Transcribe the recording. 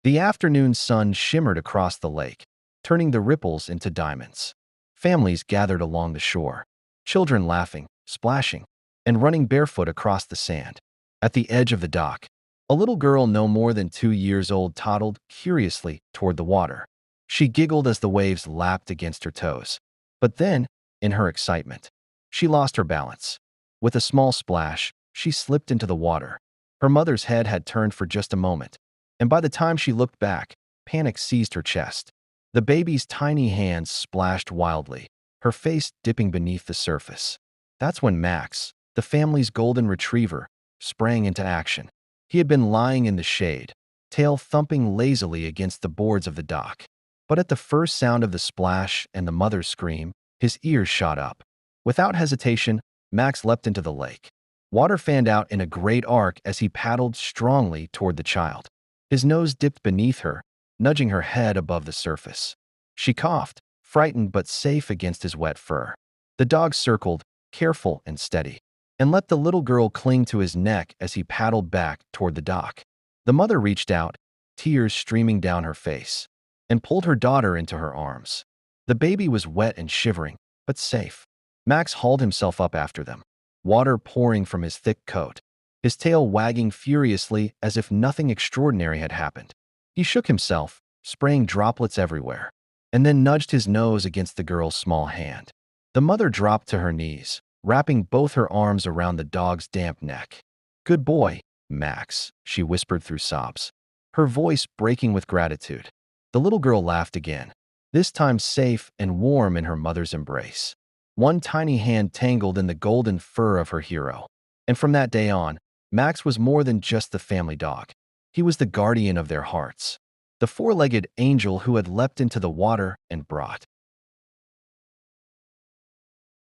The afternoon sun shimmered across the lake, turning the ripples into diamonds. Families gathered along the shore, children laughing, splashing, and running barefoot across the sand. At the edge of the dock, a little girl no more than 2 years old toddled curiously toward the water. She giggled as the waves lapped against her toes. But then, in her excitement, she lost her balance. With a small splash, she slipped into the water. Her mother's head had turned for just a moment, and by the time she looked back, panic seized her chest. The baby's tiny hands splashed wildly, her face dipping beneath the surface. That's when Max, the family's golden retriever, sprang into action. He had been lying in the shade, tail thumping lazily against the boards of the dock. But at the first sound of the splash and the mother's scream, his ears shot up. Without hesitation, Max leapt into the lake. Water fanned out in a great arc as he paddled strongly toward the child. His nose dipped beneath her, nudging her head above the surface. She coughed, frightened but safe against his wet fur. The dog circled, careful and steady, and let the little girl cling to his neck as he paddled back toward the dock. The mother reached out, tears streaming down her face, and pulled her daughter into her arms. The baby was wet and shivering, but safe. Max hauled himself up after them, water pouring from his thick coat, his tail wagging furiously as if nothing extraordinary had happened. He shook himself, spraying droplets everywhere, and then nudged his nose against the girl's small hand. The mother dropped to her knees, wrapping both her arms around the dog's damp neck. "Good boy, Max," she whispered through sobs, her voice breaking with gratitude. The little girl laughed again, this time safe and warm in her mother's embrace. One tiny hand tangled in the golden fur of her hero. And from that day on, Max was more than just the family dog. He was the guardian of their hearts, the four-legged angel who had leapt into the water and brought